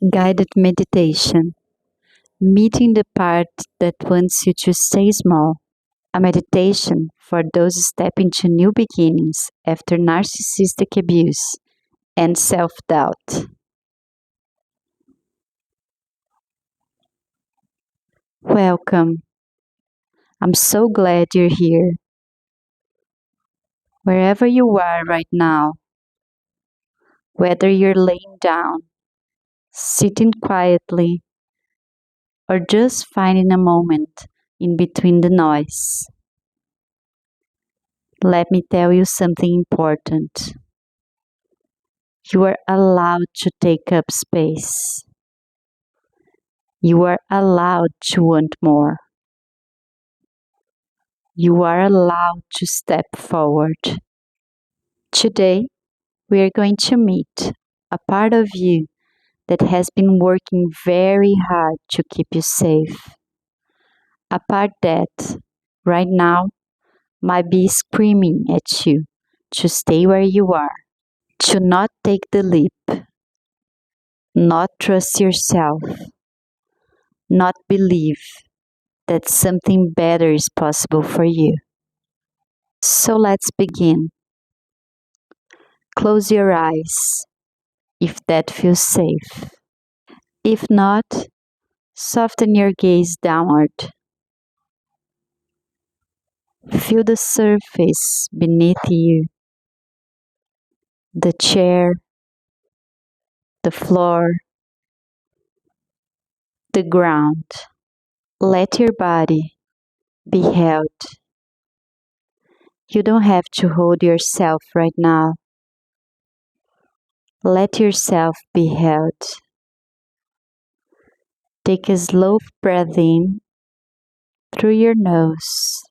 Guided meditation. Meeting the part that wants you to stay small. A meditation for those stepping into new beginnings after narcissistic abuse and self-doubt. Welcome. I'm so glad you're here. Wherever you are right now, whether you're laying down, sitting quietly, or just finding a moment in between the noise. Let me tell you something important. You are allowed to take up space. You are allowed to want more. You are allowed to step forward. Today, we are going to meet a part of you that has been working very hard to keep you safe. A part that, right now, might be screaming at you to stay where you are, to not take the leap, not trust yourself, not believe that something better is possible for you. So let's begin. Close your eyes if that feels safe. If not, soften your gaze downward. Feel the surface beneath you, the chair, the floor, the ground. Let your body be held. You don't have to hold yourself right now. Let yourself be held. Take a slow breath in through your nose.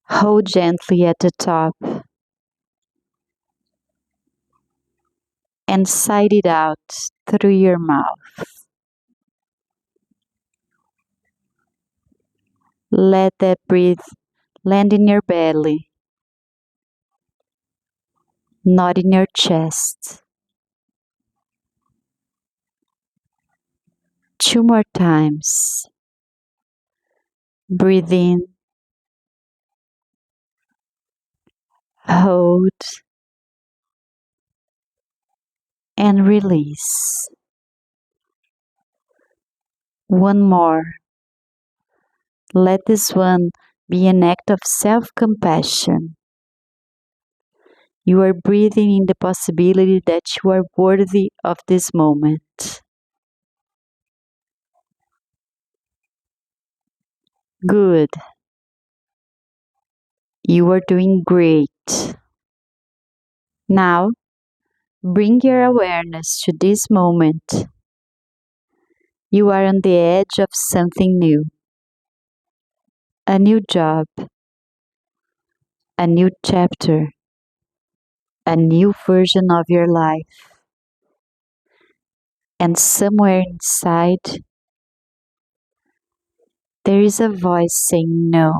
Hold gently at the top and sigh it out through your mouth. Let that breath land in your belly, not in your chest. 2 more times. Breathe in, hold, and release. One more. Let this one be an act of self-compassion. You are breathing in the possibility that you are worthy of this moment. Good. You are doing great. Now, bring your awareness to this moment. You are on the edge of something new. A new job. A new chapter. A new version of your life. And somewhere inside, there is a voice saying no.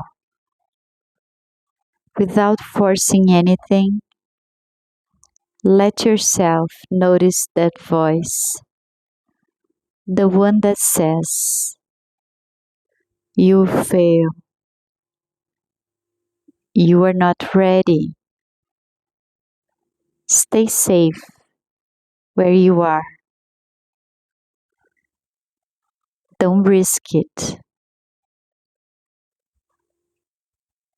Without forcing anything, let yourself notice that voice. The one that says, "You fail. You are not ready. Stay safe where you are. Don't risk it."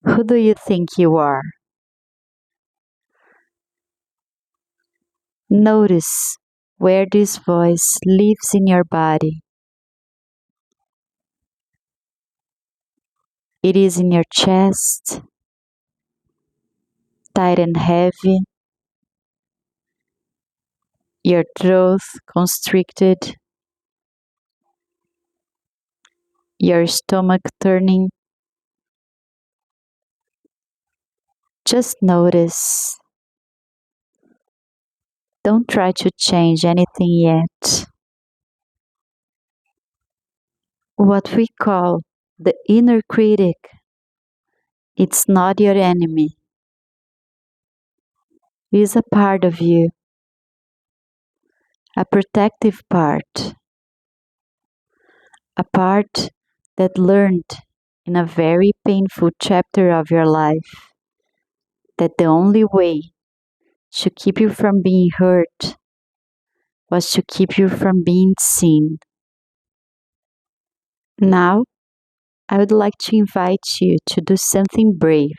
Who do you think you are? Notice where this voice lives in your body. It is in your chest, tight and heavy, your throat constricted, your stomach turning. Just notice. Don't try to change anything yet. What we call the inner critic, it's not your enemy. It is a part of you. a protective part, a part that learned in a very painful chapter of your life that the only way to keep you from being hurt was to keep you from being seen. Now, I would like to invite you to do something brave.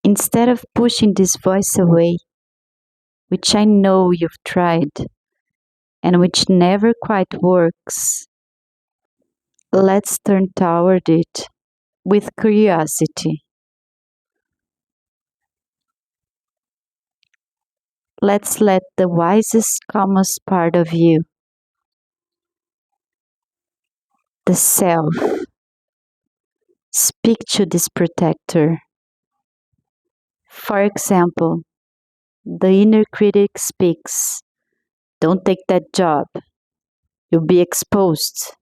Instead of pushing this voice away, which I know you've tried and which never quite works, let's turn toward it with curiosity. Let's let the wisest, calmest part of you, the self, speak to this protector. For example, the inner critic speaks, "Don't take that job. You'll be exposed.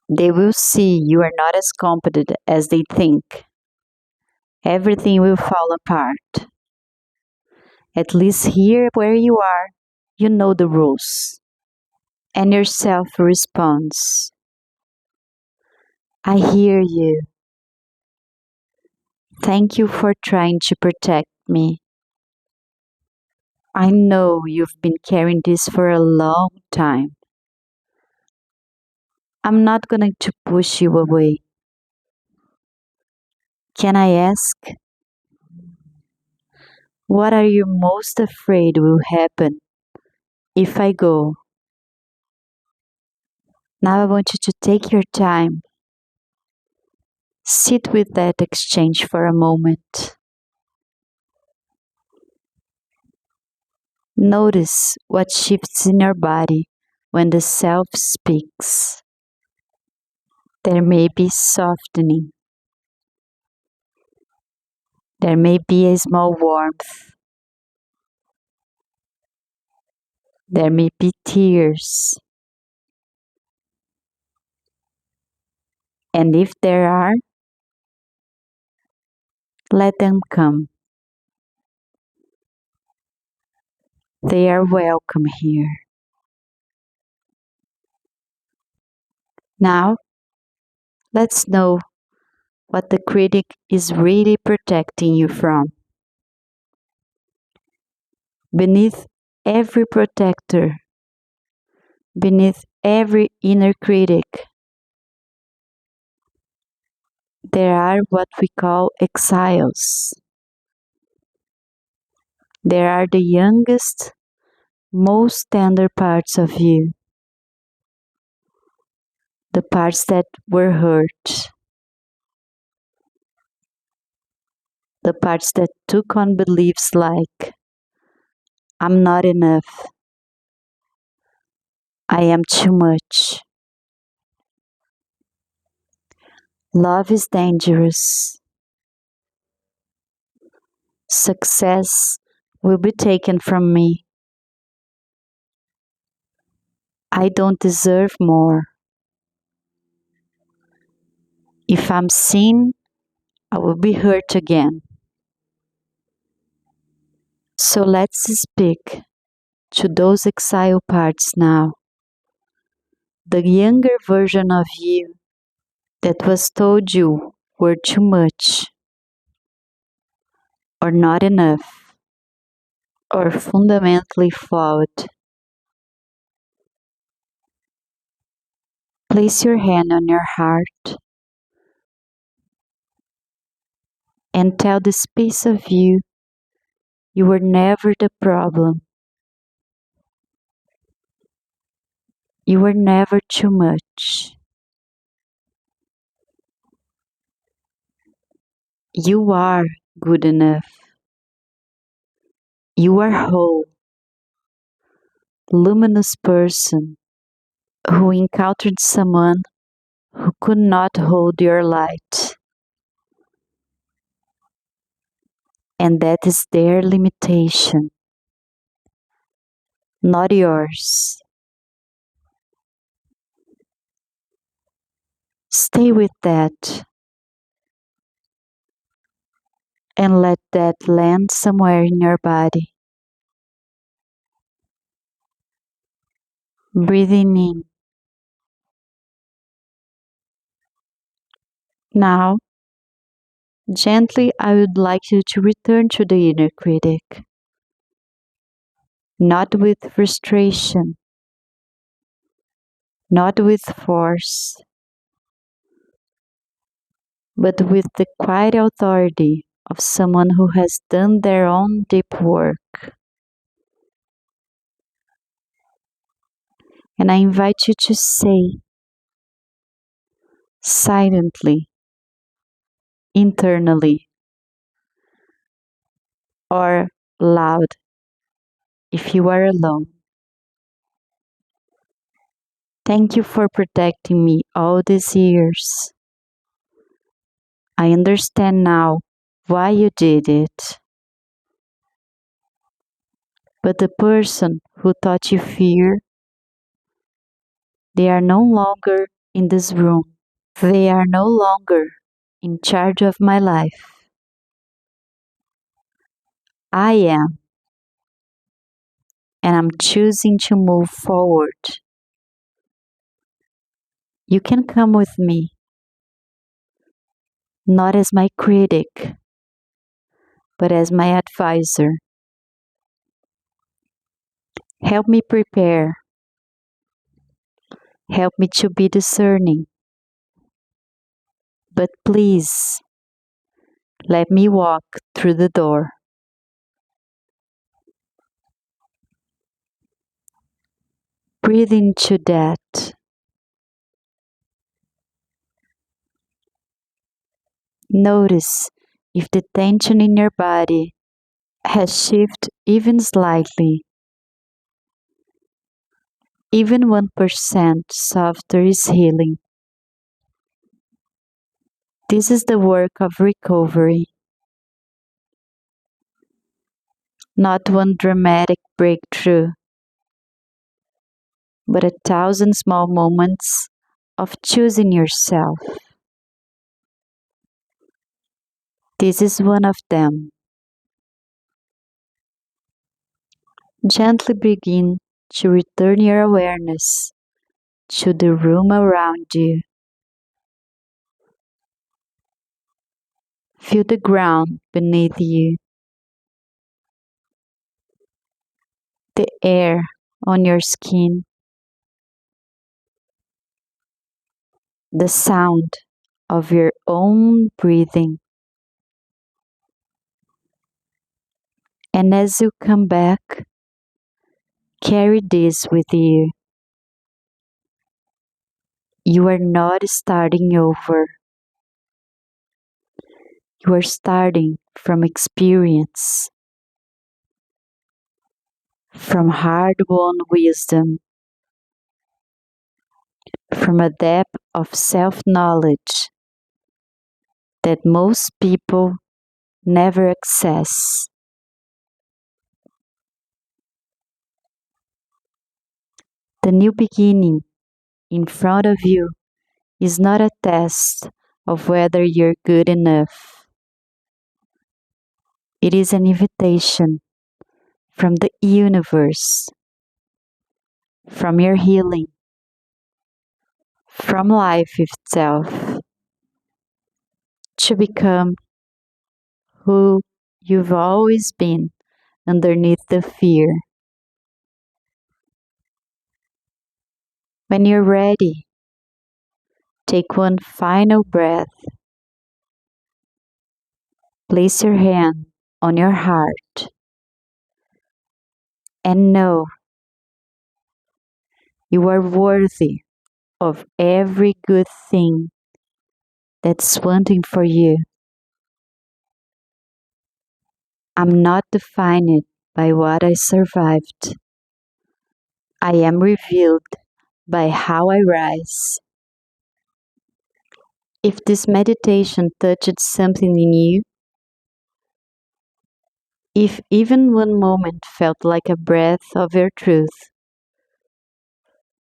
They will see you are not as competent as they think. Everything will fall apart. At least here where you are, you know the rules." And yourself responds, "I hear you. Thank you for trying to protect me. I know you've been carrying this for a long time. I'm not going to push you away. Can I ask, what are you most afraid will happen if I go?" Now I want you to take your time. Sit with that exchange for a moment. Notice what shifts in your body when the self speaks. There may be softening. There may be a small warmth. There may be tears. And if there are, let them come. They are welcome here. Now, let's know what the critic is really protecting you from. Beneath every protector, beneath every inner critic, there are what we call exiles. There are the youngest, most tender parts of you, the parts that were hurt, the parts that took on beliefs like, "I'm not enough. I am too much. Love is dangerous. Success will be taken from me. I don't deserve more. If I'm seen, I will be hurt again." So let's speak to those exile parts now. The younger version of you that was told you were too much, or not enough, or fundamentally flawed. Place your hand on your heart and tell this piece of you were never the problem. You were never too much. You are good enough. You are whole, luminous person who encountered someone who could not hold your light. And that is their limitation, not yours. Stay with that and let that land somewhere in your body. breathing in. Now, gently, I would like you to return to the inner critic, not with frustration, not with force, but with the quiet authority of someone who has done their own deep work. And I invite you to say silently, internally, or loud if you are alone. Thank you for protecting me all these years. I understand now why you did it. But the person who taught you fear, they are no longer in this room. They are no longer in charge of my life. I am, and I'm choosing to move forward. You can come with me, not as my critic, but as my advisor. Help me prepare. Help me to be discerning. But please, let me walk through the door. Breathe into that. Notice if the tension in your body has shifted even slightly. Even 1% softer is healing. This is the work of recovery. Not one dramatic breakthrough, but 1,000 small moments of choosing yourself. This is one of them. Gently begin to return your awareness to the room around you. Feel the ground beneath you, the air on your skin, the sound of your own breathing. And as you come back, carry this with you. You are not starting over. You are starting from experience, from hard-won wisdom, from a depth of self-knowledge that most people never access. The new beginning in front of you is not a test of whether you're good enough. It is an invitation from the universe, from your healing, from life itself, to become who you've always been underneath the fear. When you're ready, take one final breath. Place your hand on your heart and know you are worthy of every good thing that's wanting for you. I'm not defined by what I survived. I am revealed by how I rise. If this meditation touched something in you, if even one moment felt like a breath of your truth,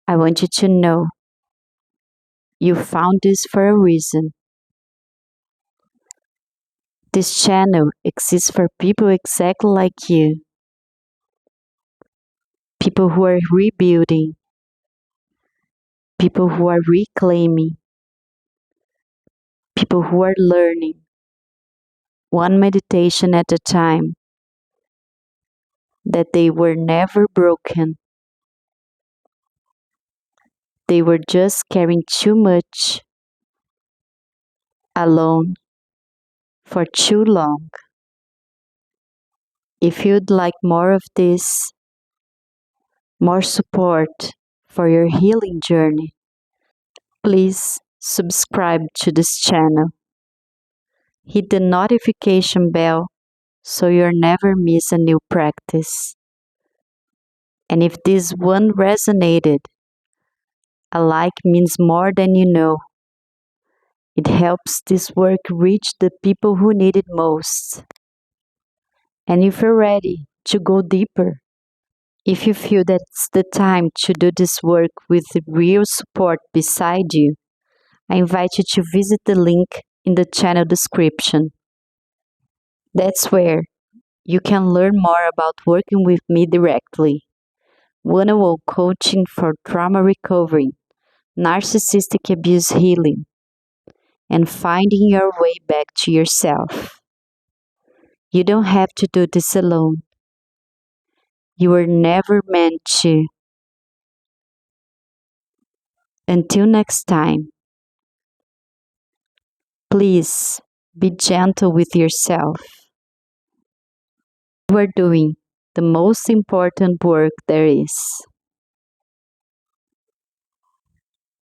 I want you to know you found this for a reason. This channel exists for people exactly like you. People who are rebuilding, people who are reclaiming, people who are learning, one meditation at a time, that they were never broken. They were just carrying too much alone for too long. If you'd like more of this, more support for your healing journey, please subscribe to this channel. Hit the notification bell so you'll never miss a new practice. And if this one resonated, a like means more than you know. It helps this work reach the people who need it most. And if you're ready to go deeper, if you feel that it's the time to do this work with real support beside you, I invite you to visit the link in the channel description. That's where you can learn more about working with me directly. One-on-one coaching for trauma recovery, narcissistic abuse healing, and finding your way back to yourself. You don't have to do this alone. You were never meant to. Until next time, please be gentle with yourself. You are doing the most important work there is.